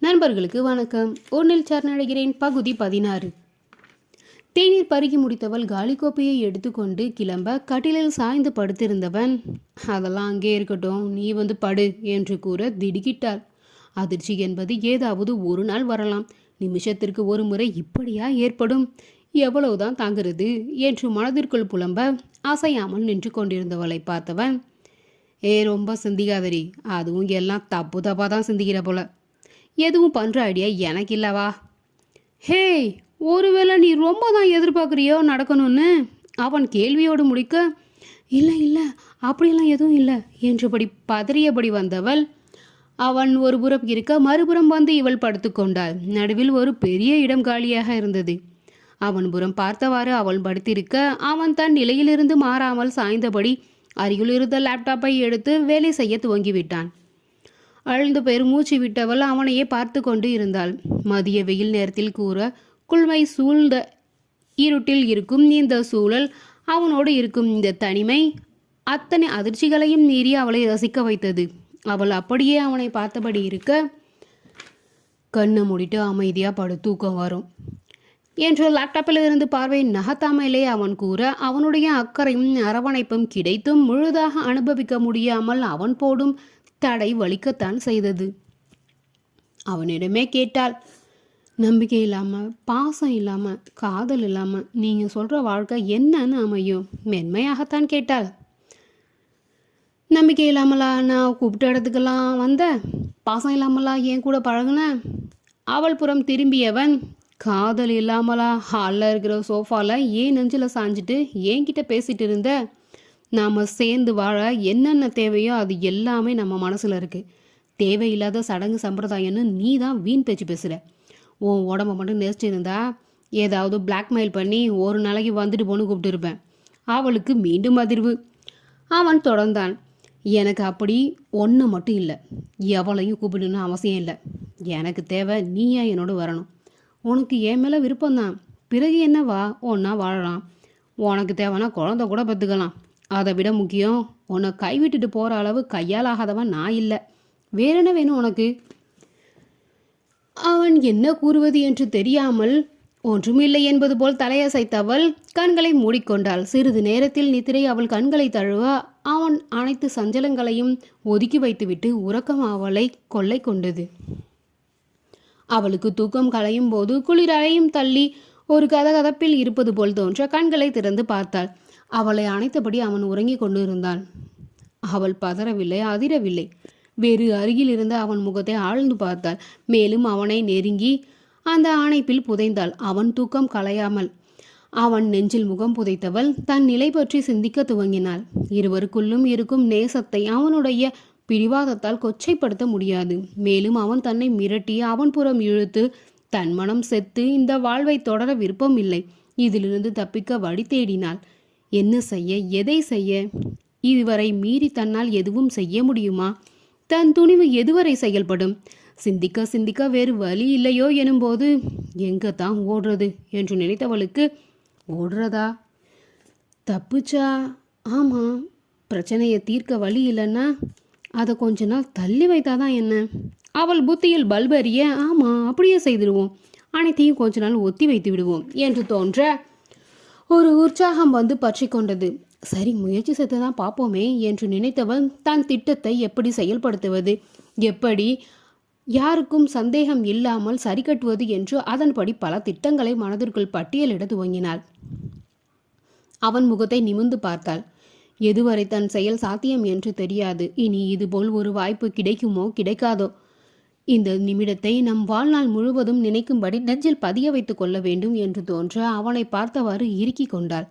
நண்பர்களுக்கு வணக்கம். ஒன்னில் சரணடைகிறேன். பகுதி 16. தேநீர் பருகி முடித்தவள் காலி கோப்பையை எடுத்துக்கொண்டு கிளம்ப கட்டிலில் சாய்ந்து படுத்திருந்தவன், அதெல்லாம் அங்கே இருக்கட்டும், நீ வந்து படு என்று கூற திடுக்கிட்டாள். அதிர்ச்சி என்பது ஏதாவது ஒரு நாள் வரலாம், நிமிஷத்திற்கு ஒரு முறை இப்படியா ஏற்படும், எவ்வளவுதான் தாங்கிறது என்று மனதிற்குள் புலம்ப அசையாமல் நின்று கொண்டிருந்தவளை பார்த்தவன், ரொம்ப சிந்திக்காதடி, அதுவும் எல்லாம் தப்பு தப்பாக தான் சிந்திக்கிற போல, எதுவும் பண்ணுற ஐடியா எனக்கு இல்லவா? ஹே, ஒருவேளை நீ ரொம்ப தான் எதிர்பார்க்குறியோ நடக்கணும்னு அவன் கேள்வியோடு முடிக்க, இல்லை இல்லை அப்படியெல்லாம் எதுவும் இல்லை என்றபடி பதறியபடி வந்தவள் அவன் ஒரு புறம் இருக்க மறுபுறம் வந்து இவள் படுத்து கொண்டாள். நடுவில் ஒரு பெரிய இடம் காலியாக இருந்தது. அவன் புறம் பார்த்தவாறு அவள் படுத்திருக்க அவன் தன் நிலையிலிருந்து மாறாமல் சாய்ந்தபடி அருகில் இருந்த லேப்டாப்பை எடுத்து வேலை செய்ய துவங்கிவிட்டான். அழுந்து பெருமூச்சு விட்டவள் அவனையே பார்த்து கொண்டு இருந்தாள். மதிய வெயில் நேரத்தில் கூற குளுமை சூழ்ந்த இருட்டில் இருக்கும் இந்த சூழல், அவனோடு இருக்கும் இந்த தனிமை அத்தனை அதிர்ச்சிகளையும் மீறி அவளை ரசிக்க வைத்தது. அவள் அப்படியே அவனை பார்த்தபடி இருக்க, கண்ணை மூடிட்டு அமைதியாக படு, தூக்கம் வரும் என்று லேப்டாப்பில் இருந்து பார்வை நகத்தாமலே அவன் கூற, அவனுடைய அக்கறையும் அரவணைப்பும் கிடைத்தும் முழுதாக அனுபவிக்க முடியாமல் அவன் போடும் தடை வலிக்கத்தான் செய்தது. அவனிடமே கேட்டாள், நம்பிக்கை இல்லாமல், பாசம் இல்லாமல், காதல் இல்லாமல் நீங்கள் சொல்கிற வாழ்க்கை என்னன்னு அமையும்? மென்மையாகத்தான் கேட்டாள். நம்பிக்கை இல்லாமலா நான் கூப்பிட்ட இடத்துக்கெல்லாம் வந்த? பாசம் இல்லாமலா என் கூட பழகுன? அவள் புறம் திரும்பியவன், காதல் இல்லாமலா ஹாலில் இருக்கிற சோஃபாவில் ஏன் நெஞ்சில் சாஞ்சிட்டு என்கிட்ட பேசிட்டு இருந்த? நாம் சேர்ந்து வாழ என்னென்ன தேவையோ அது எல்லாமே நம்ம மனசில் இருக்குது. தேவையில்லாத சடங்கு சம்பிரதாயம்னு நீ தான் வீண் பேச்சு பேசுகிற. உன் உடம்பை மட்டும் நேசிச்சிருந்தா ஏதாவது பிளாக்மெயில் பண்ணி ஒரு நாளைக்கு வந்துட்டு போன்னு கூப்பிட்டுருப்பேன். அவளுக்கு மீண்டும் அதிர்வு. அவன் தொடர்ந்தான், எனக்கு அப்படி ஒன்று மட்டும் இல்லை, எவளையும் கூப்பிடணும்னு அவசியம் இல்லை. எனக்கு தேவை நீயா என்னோட வரணும். உனக்கு என் மேலே விருப்பம்தான், பிறகு என்னவா ஒன்றா வாழலாம். உனக்கு தேவைன்னா குழந்தை கூட பெற்றுக்கலாம். அதை விட முக்கியம், உன்னை கைவிட்டுட்டு போகிற அளவு கையால் ஆகாதவன் நான் இல்லை. வேற என்ன வேணும் உனக்கு? அவன் என்ன கூறுவது என்று தெரியாமல் ஒன்றுமில்லை என்பது போல் தலையசைத்தவள் கண்களை மூடிக்கொண்டாள். சிறிது நேரத்தில் நித்திரை அவள் கண்களை தழுவ அவன் அனைத்து சஞ்சலங்களையும் ஒதுக்கி வைத்துவிட்டு உறக்கம் அவளை கொள்ளை கொண்டது. அவளுக்கு தூக்கம் களையும் போது குளிர் அலையும் தள்ளி ஒரு கதகதப்பில் இருப்பது போல் தோன்ற கண்களை திறந்து பார்த்தாள். அவளை அணைத்தபடி அவன் உறங்கி கொண்டு இருந்தான். அவள் பதறவில்லை, அதிரவில்லை. வேறு அருகில் இருந்த அவன் முகத்தை ஆழ்ந்து பார்த்தாள். மேலும் அவனை நெருங்கி அந்த அணைப்பில் புதைந்தாள். அவன் தூக்கம் கலையாமல் அவன் நெஞ்சில் முகம் புதைத்தவள் தன் நிலை பற்றி சிந்திக்க துவங்கினாள். இருவருக்குள்ளும் இருக்கும் நேசத்தை அவனுடைய பிடிவாதத்தால் கொச்சைப்படுத்த முடியாது. மேலும் அவன் தன்னை மிரட்டி அவன் புறம் இழுத்து தன் மனம் செத்து இந்த வாழ்வை தொடர விருப்பம் இல்லை. இதிலிருந்து தப்பிக்க வழி தேடினாள். என்ன செய்ய, எதை செய்ய? இதுவரை மீறி தன்னால் எதுவும் செய்ய முடியுமா? தன் துணிவு எதுவரை செயல்படும்? சிந்திக்க சிந்திக்க வேறு வழி இல்லையோ எனும்போது எங்கே தான் ஓடுறது என்று நினைத்தவளுக்கு, ஓடுறதா? தப்புச்சா? ஆமாம், பிரச்சனையை தீர்க்க வழி இல்லைன்னா அதை கொஞ்ச நாள் தள்ளி வைத்தாதான் என்ன? அவள் புத்தியில் பல்பறிய, ஆமாம் அப்படியே செய்திடுவோம், அனைத்தையும் கொஞ்ச நாள் ஒத்தி வைத்து விடுவோம் என்று தோன்ற ஒரு உற்சாகம் வந்து பற்றி கொண்டது. சரி, முயற்சி செய்து தான் பார்ப்போமே என்று நினைத்தவள் தன் திட்டத்தை எப்படி செயல்படுத்துவது, எப்படி யாருக்கும் சந்தேகம் இல்லாமல் சரி கட்டுவது என்று அதன்படி பல திட்டங்களை மனதிற்குள் பட்டியலிட துவங்கினாள். அவன் முகத்தை நிமிர்ந்து பார்த்தாள். எதுவரை தன் செயல் சாத்தியம் என்று தெரியாது. இனி இதுபோல் ஒரு வாய்ப்பு கிடைக்குமோ கிடைக்காதோ. இந்த நிமிடத்தை நம் வாழ்நாள் முழுவதும் நினைக்கும்படி நெஞ்சில் பதிய வைத்துக் கொள்ள வேண்டும் என்று தோன்ற அவனை பார்த்தவாறு இறுக்கி கொண்டாள்.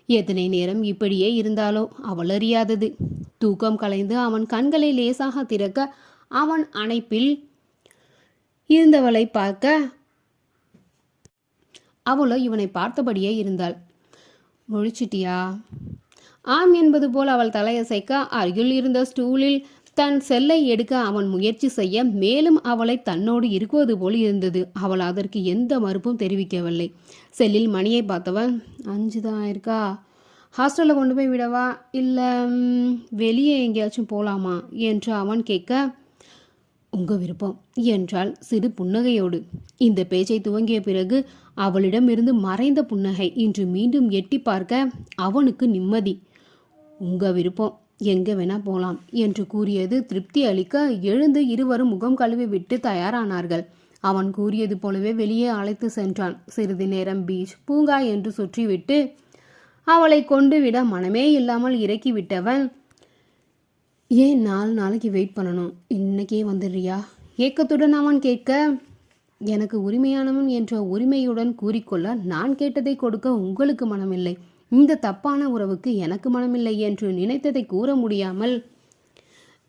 எத்தனை நேரம் இப்படியே இருந்தாலோ அவள் அறியாதது. தூக்கம் கலைந்து அவன் கண்களை லேசாக திறக்க அவன் அணைப்பில் இருந்தவளை பார்க்க அவளோ இவனை பார்த்தபடியே இருந்தாள். முழிச்சிட்டியா? ஆம் என்பது போல் அவள் தலையசைக்க அருகில் இருந்த ஸ்டூலில் தன் செல்லை எடுக்க அவன் முயற்சி செய்ய, மேலும் அவளை தன்னோடு இருக்குவது போல் இருந்தது. அவள் அதற்கு எந்த மறுப்பும் தெரிவிக்கவில்லை. செல்லில் மணியை பார்த்தவள், 5 தான் இருக்கா, ஹாஸ்டலில் கொண்டு போய் விடவா, இல்லை வெளியே எங்கேயாச்சும் போகலாமா என்று அவன் கேட்க, உங்க விருப்பம் என்றாள் சிறு புன்னகையோடு. இந்த பேச்சை துவங்கிய பிறகு அவளிடமிருந்து மறைந்த புன்னகை இன்று மீண்டும் எட்டி பார்க்க அவனுக்கு நிம்மதி. உங்க விருப்பம், எங்க வேணா போலாம் என்று கூறியது திருப்தி அளிக்க எழுந்து இருவரும் முகம் கழுவி விட்டு தயாரானார்கள். அவன் கூறியது போலவே வெளியே அழைத்து சென்றான். சிறிது நேரம் பீச் பூங்கா என்று சுற்றிவிட்டு அவளை கொண்டு விட மனமே இல்லாமல் இறக்கி விட்டவன், ஏன் 4 நாளைக்கு வெயிட் பண்ணணும், இன்னைக்கே வந்துடுறியா ஏக்கத்துடன் அவன் கேட்க, எனக்கு உரிமையானவன் என்ற உரிமையுடன் கூறிக்கொள்ள நான் கேட்டதை கொடுக்க உங்களுக்கு மனமில்லை, இந்த தப்பான உறவுக்கு எனக்கு மனமில்லை என்று நினைத்ததை கூற முடியாமல்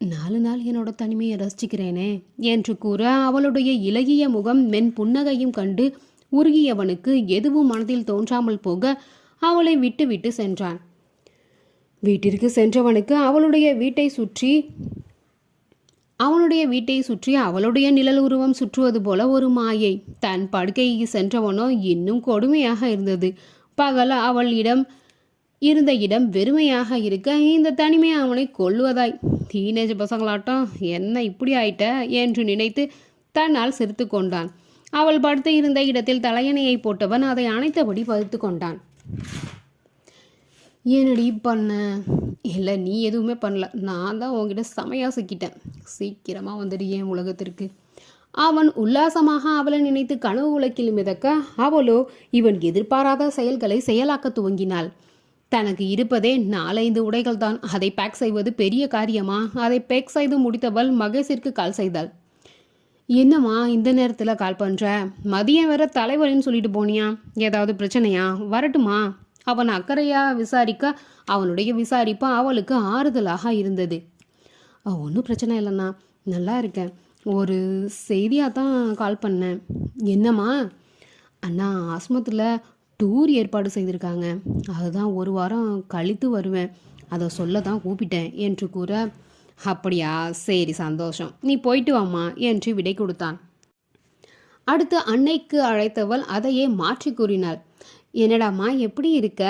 4 நாள் என்னோட தனிமையை ரசிச்சுக்கிறேனே என்று கூற அவளுடைய இலகிய முகம் மென் புன்னகையும் கண்டு உருகியவனுக்கு எதுவும் மனதில் தோன்றாமல் போக அவளை விட்டு விட்டு சென்றான். வீட்டிற்கு சென்றவனுக்கு அவளுடைய வீட்டை சுற்றி அவளுடைய நிழல் உருவம் சுற்றுவது போல ஒரு மாயை. தன் படுக்கைக்கு சென்றவனோ இன்னும் கொடுமையாக இருந்தது. பகல அவள் இருந்த இடம் வெறுமையாக இருக்க இந்த தனிமை அவனை கொல்லுவதாய். டீனேஜ் பசங்களாட்டம் என்ன இப்படி ஆயிட்ட என்று நினைத்து தன்னால் சிரித்து கொண்டான். அவள் படுத்து இருந்த இடத்தில் தலையணையை போட்டவன் அதை அணைத்தபடி படுத்து கொண்டான். ஏனடி பண்ண? இல்லை, நீ எதுவுமே பண்ணல, நான் தான் உங்ககிட்ட செமையாக சிக்கிட்டேன். சீக்கிரமாக வந்துடு என் உலகத்திற்கு. அவன் உல்லாசமாக அவளை நினைத்து கனவு உலகில் மிதக்க அவளோ இவன் எதிர்பாராத செயல்களை செயலாக்க துவங்கினாள். தனக்கு இருப்பதே 4-5 உடைகள் தான். அதை பேக் செய்வது பெரிய காரியமா? அதை பேக் செய்து முடித்தவள் மகேஷிற்கு கால் செய்தாள். என்னம்மா இந்த நேரத்தில் கால் பண்ணுற? மதியம் வேற தலைவலின்னு சொல்லிட்டு போனியா? ஏதாவது பிரச்சனையா? வரட்டுமா? அவன் அக்கறையா விசாரிக்க அவனுடைய விசாரிப்பு அவளுக்கு ஆறுதலாக இருந்தது. ஒன்றும் பிரச்சனை இல்லைண்ணா, நல்லா இருக்கேன். ஒரு செய்தியாக தான் கால் பண்ணேன். என்னம்மா? அண்ணா ஆஸ்பத்திரியில் டூர் ஏற்பாடு செய்திருக்காங்க, அதுதான் 1 வாரம் கழித்து வருவேன், அதை சொல்ல தான் கூப்பிட்டேன் என்று கூற, அப்படியா, சரி சந்தோஷம், நீ போயிட்டு வாம்மா என்று விடை கொடுத்தான். அடுத்து அன்னைக்கு அழைத்தவள் அதையே மாற்றி கூறினாள். என்னடாம்மா எப்படி இருக்க?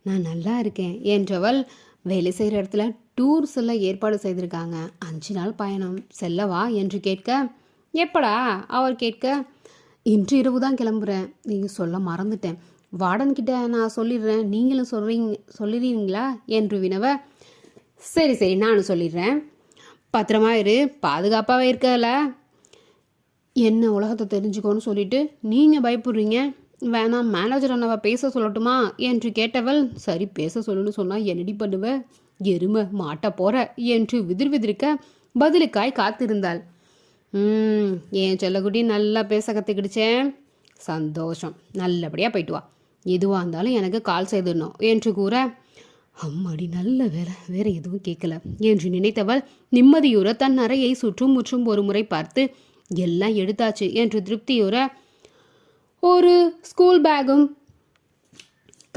நான் நல்லா இருக்கேன் என்றவள், வேலை செய்கிற இடத்துல டூர் செல்ல ஏற்பாடு செய்திருக்காங்க, 5 நாள் பயணம், செல்லவா என்று கேட்க, எப்படா அவர் கேட்க, இன்று இரவு தான் கிளம்புறேன், நீங்கள் சொல்ல மறந்துட்டேன், வார்டன்கிட்ட நான் சொல்லிடுறேன், நீங்களும் சொல்லிடுறீங்களா என்று வினவ, சரி சரி நானும் சொல்லிடுறேன், பத்திரமா இரு, பாதுகாப்பாகவே இருக்கல, என்ன உலகத்தை தெரிஞ்சுக்கோன்னு சொல்லிட்டு நீங்கள் பயப்படுறீங்க, வேணாம் மேனேஜர் அண்ணாவை பேச சொல்லட்டுமா என்று கேட்டவள், சரி பேச சொல்லுன்னு சொன்னால் என்னடி பண்ணுவ, எருமை மாட்ட போற என்று விதிர்விதிர்க்க பதிலுக்காய் காத்திருந்தாள். என் செல்லக்குட்டி நல்லா பேச கற்றுக்கிடுச்சேன், சந்தோஷம், நல்லபடியாக போயிட்டு வா, எதுவாக இருந்தாலும் எனக்கு கால் செய்திடணும் என்று கூற, அம்மாடி நல்ல வேலை, வேற எதுவும் கேட்கல என்று நினைத்தவள் நிம்மதியுற தன் அறையை சுற்றும் முற்றும் ஒரு முறை பார்த்து எல்லாம் எடுத்தாச்சு என்று திருப்தியுற ஒரு ஸ்கூல் பேக்கும்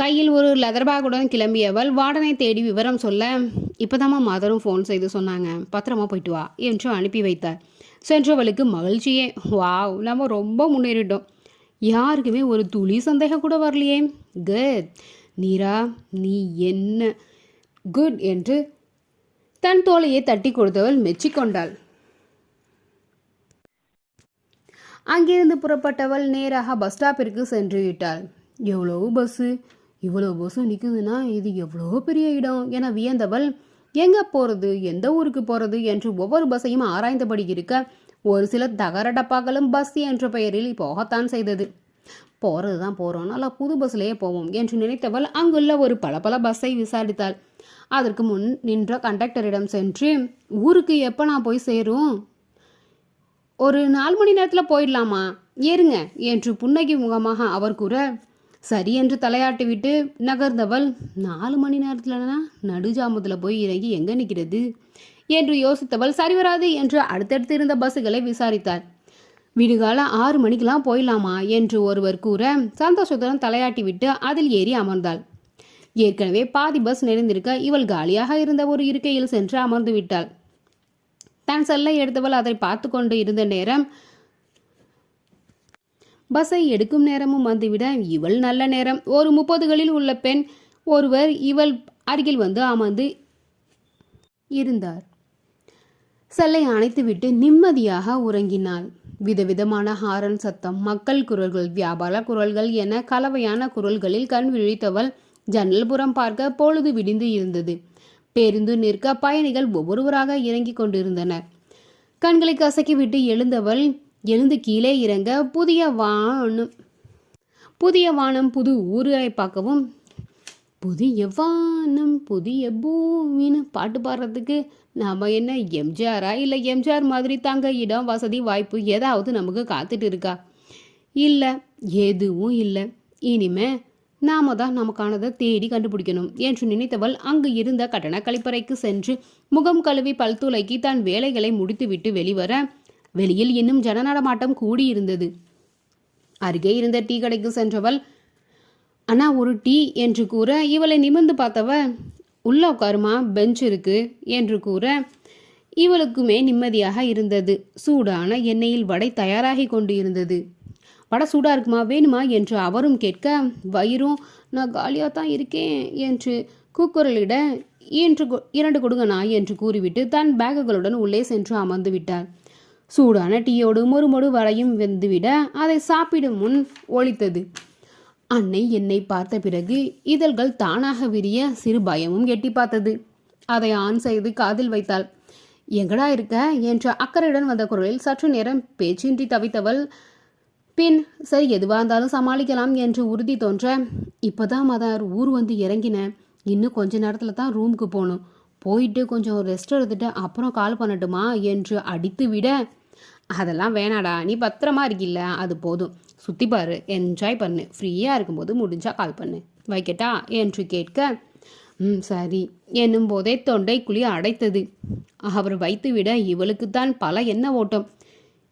கையில் ஒரு லெதர் பேக்குடன் கிளம்பியவள் வார்டனை தேடி விவரம் சொல்ல, இப்போதாம்மா மதரும் ஃபோன் செய்து சொன்னாங்க, பத்திரமா போயிட்டு வா என்று அனுப்பி வைத்தார். சென்றவளுக்கு மகிழ்ச்சியே, வாவ் நம்ம ரொம்ப முன்னேறிட்டோம், யாருக்குமே ஒரு துளி சந்தேகம் கூட வரலையே, குட் நீரா, நீ என்ன குட் என்று தன் தோளையை தட்டி கொடுத்தவள் மெச்சிக்கொண்டாள். அங்கிருந்து புறப்பட்டவள் நேராக பஸ் ஸ்டாப்பிற்கு சென்று விட்டாள். எவ்வளோ பஸ்ஸு நிற்குதுன்னா இது எவ்வளோ பெரிய இடம் என வியந்தவள், எங்கே போகிறது, எந்த ஊருக்கு போகிறது என்று ஒவ்வொரு பஸ்ஸையும் ஆராய்ந்தபடி இருக்க, ஒரு சில தகர டப்பாக்களும் பஸ் என்ற பெயரில் போகத்தான் செய்தது. போகிறது தான் போகிறோம், நல்லா புது பஸ்லேயே போவோம் என்று நினைத்தவள் அங்குள்ள ஒரு பல பஸ்ஸை விசாரித்தாள். அதற்கு முன் நின்ற கண்டக்டரிடம் சென்று, ஊருக்கு எப்போ நான் போய் சேரும், ஒரு 4 மணி நேரத்தில் போயிடலாமா, ஏறுங்க என்று புன்னகை முகமாக அவர் கூற, சரி என்று தலையாட்டி விட்டு நகர்ந்தவள், 4 மணி நேரத்துலனா நடுஜாமத்தில் போய் இறங்கி எங்கே நிற்கிறது என்று யோசித்தவள் சரி வராது என்று அடுத்தடுத்து இருந்த பஸ்ஸுகளை விசாரித்தாள். விடுகால 6 மணிக்கெல்லாம் போயிடலாமா என்று ஒருவர் கூற, சந்தோஷத்துடன் தலையாட்டி விட்டு அதில் ஏறி அமர்ந்தாள். ஏற்கனவே பாதி பஸ் நிறைந்திருக்க இவள் காலியாக இருந்த ஒரு இருக்கையில் சென்று அமர்ந்து விட்டாள். தன் செல்லை எடுத்தவள் அதை பார்த்து கொண்டு இருந்த நேரம் பஸ்ஸை எடுக்கும் நேரமும் வந்துவிட இவள் நல்ல நேரம். ஒரு 30களில் உள்ள பெண் ஒருவர் இவள் அருகில் வந்து அமர்ந்து இருந்தார். செல்லை அணைத்துவிட்டு நிம்மதியாக உறங்கினாள். விதவிதமான ஹாரன் சத்தம், மக்கள் குரல்கள், வியாபார குரல்கள் என கலவையான குரல்களில் கண் விழித்தவள் ஜன்னல் புறம் பார்க்க பொழுது விடிந்து இருந்தது. பேருந்து நிற்க பயணிகள் ஒவ்வொருவராக இறங்கி கொண்டிருந்தனர். கண்களை கசக்கிவிட்டு எழுந்தவள் எழுந்து கீழே இறங்க புதிய வானம் புது ஊரை பார்க்கவும், புதிய வானம் புதிய பூமின்னு பாட்டு பாடுறதுக்கு நாம என்ன எம்ஜிஆரா இல்லை எம்ஜிஆர் மாதிரி தாங்க இடம் வசதி வாய்ப்பு ஏதாவது நமக்கு காத்துட்டு இருக்கா? இல்லை, எதுவும் இல்லை. இனிமே நாம தான் நமக்கானதை தேடி கண்டுபிடிக்கணும் என்று நினைத்தவள் அங்கு இருந்த கட்டண கழிப்பறைக்கு சென்று முகம் கழுவி பல் துலக்கி தன் வேலைகளை முடித்துவிட்டு வெளிவர வெளியில் இன்னும் ஜன நடமாட்டம் கூடியிருந்தது. அருகே இருந்த டீ கடைக்கு சென்றவள், அண்ணா ஒரு டீ என்று கூற இவளை நிமிர்ந்து பார்த்தவ, உள்ள உட்காருமா, பெஞ்ச் இருக்கு என்று கூற இவளுக்குமே நிம்மதியாக இருந்தது. சூடான எண்ணெயில் வடை தயாராகி கொண்டு இருந்தது. வடை சூடா இருக்குமா, வேணுமா என்று அவரும் கேட்க, வயிறும் நான் காலியாக தான் இருக்கேன் என்று கூக்குரலிட, இரண்டு கொடுங்கண்ணா என்று கூறிவிட்டு தன் பேக்குகளுடன் உள்ளே சென்று அமர்ந்து விட்டார். சூடான டீயோடு மொறு வடையும் வெந்துவிட அதை சாப்பிடும் முன் ஒலித்தது. அன்னை என்னை பார்த்த பிறகு இதழ்கள் தானாக விரிய சிறு பயமும் எட்டி பார்த்தது. அதை ஆன் செய்து காதில் வைத்தாள். எங்கடா இருக்க என்ற அக்கறையுடன் வந்த குரலில் சற்று நேரம் பேச்சின்றி தவித்தவள் பின் சரி எதுவாக இருந்தாலும் சமாளிக்கலாம் என்று உறுதி தோன்ற, இப்போதான் மதர் ஊர் வந்து இறங்கினேன், இன்னும் கொஞ்ச நேரத்தில் தான் ரூமுக்கு போகணும், போயிட்டு கொஞ்சம் ரெஸ்ட் எடுத்துட்டு அப்புறம் கால் பண்ணட்டுமா என்று அடித்து விட, அதெல்லாம் வேணாடா, நீ பத்திரமா இருக்கில்ல, அது போதும், சுற்றி பாரு, என்ஜாய் பண்ணு, ஃப்ரீயாக இருக்கும்போது முடிஞ்சா கால் பண்ணு, வைக்கட்டா என்று கேட்க, சரி என்னும் போதே தொண்டை குழி அடைத்தது. அவர் வைத்துவிட இவளுக்குத்தான் பல என்ன ஓட்டம்.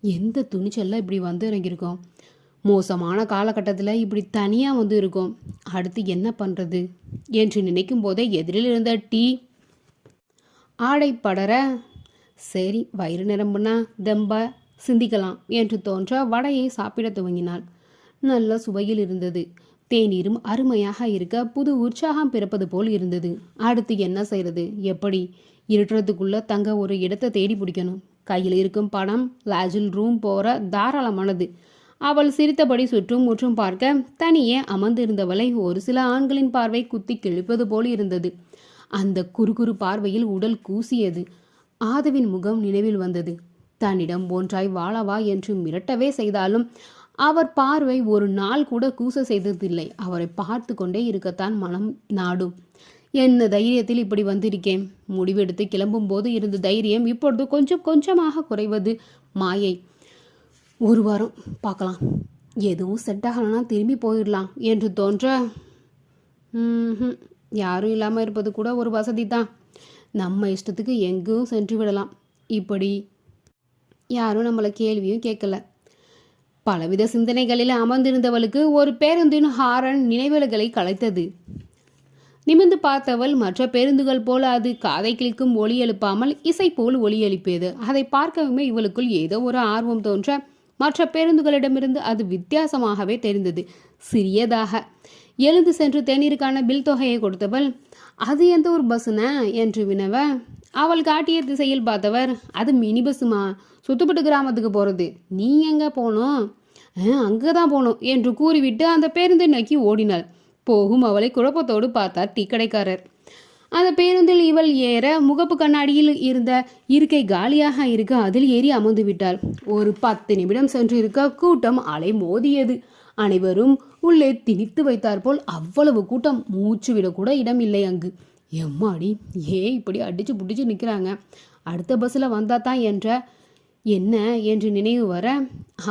எந்த துணிச்சல்ல இப்படி வந்து இறங்கியிருக்கோம், மோசமான காலகட்டத்தில் இப்படி தனியாக வந்து இருக்கோம், அடுத்து என்ன பண்ணுறது என்று நினைக்கும் போதே எதிரில் இருந்த டீ ஆடை படர, சரி வயிறு நிரம்புனா தெம்ப சிந்திக்கலாம் என்று தோன்ற வடையை சாப்பிட துவங்கினாள். நல்ல சுவையில் இருந்தது. தேநீரும் அருமையாக இருக்க புது உற்சாகம் பிறப்பது போல் இருந்தது. அடுத்து என்ன செய்யறது, எப்படி இருட்டுறதுக்குள்ள தங்க ஒரு இடத்தை தேடி பிடிக்கணும். கையில் இருக்கும் பணம் லாஜில் ரூம் போற தாராளமானது. அவள் சிரித்தபடி சுற்றும் முற்றும் பார்க்க தனியே அமர்ந்திருந்தவளை ஒரு சில ஆண்களின் பார்வை குத்தி கிழிப்பது போல் இருந்தது. அந்த குறுகுறு பார்வையில் உடல் கூசியது. ஆதவின் முகம் நினைவில் வந்தது. தன்னிடம் ஒன்றாய் வாழவா என்று மிரட்டவே செய்தாலும் அவர் பார்வை ஒரு நாள் கூட கூச செய்ததில்லை. அவரை பார்த்து கொண்டே இருக்கத்தான் மனம் நாடும். என்ன தைரியத்தில் இப்படி வந்திருக்கேன். முடிவெடுத்து கிளம்பும் போது இருந்த தைரியம் இப்பொழுது கொஞ்சம் கொஞ்சமாக குறைவது மாயை. ஒரு வாரம் பார்க்கலாம், எதுவும் செட் ஆகலன்னா திரும்பி போயிடலாம் என்று தோன்ற, யாரும் இல்லாமல் இருப்பது கூட ஒரு வசதி தான். நம்ம இஷ்டத்துக்கு எங்கும் சென்று விடலாம். இப்படி யாரும் நம்மளை கேள்வியும் கேட்கல. பலவித சிந்தனைகளில் அமர்ந்திருந்தவளுக்கு ஒரு பேருந்தின் ஹாரன் நினைவுகளை கலைத்தது. நிமிர்ந்து பார்த்தவள் மற்ற பேருந்துகள் போல அது காதை கிழிக்கும் ஒலி எழுப்பாமல் இசை போல் ஒலி எழுப்பியது. அதை பார்க்கவுமே இவளுக்குள் ஏதோ ஒரு ஆர்வம் தோன்ற மற்ற பேருந்துகளிடமிருந்து அது வித்தியாசமாகவே தெரிந்தது. சிறியதாக எழுந்து சென்று தேநீருக்கான பில் தொகையை கொடுத்தவள், அது எந்த ஒரு பஸ்ஸுன என்று வினவ, அவள் காட்டிய திசையில் பார்த்தவர், அது மினி பஸ்ஸுமா, சுத்துப்பட்டு கிராமத்துக்கு போகிறது, நீ எங்கே போகணும், அங்கே தான் போகணும் என்று கூறிவிட்டு அந்த பேருந்தை நோக்கி ஓடினாள். போகும் அவளை குழப்பத்தோடு பார்த்தார் டீ கடைக்காரர். அந்த பேருந்தில் இவள் ஏற முகப்பு கண்ணாடியில் இருந்த இருக்கை காலியாக இருக்க அதில் ஏறி அமர்ந்து விட்டாள். ஒரு 10 நிமிடம் சென்று இருக்க கூட்டம் அலை மோதியது. அனைவரும் உள்ளே திணித்து வைத்தார் போல் அவ்வளவு கூட்டம். மூச்சு விடக்கூட இடம் இல்லை அங்கு. எம்மாடி, இப்படி அடிச்சு புடிச்சு நிற்கிறாங்க, அடுத்த பஸ்ஸில் வந்தா தான் என்ன என்று நினைவு வர,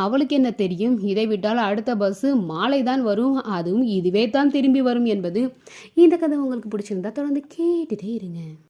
அவளுக்கு என்ன தெரியும், இதை விட்டால் அடுத்த பஸ்ஸு மாலை தான் வரும், அதுவும் இதுவே தான் திரும்பி வரும் என்பது. இந்த கதை உங்களுக்கு பிடிச்சிருந்தா தொடர்ந்து கேட்டுட்டே இருங்க.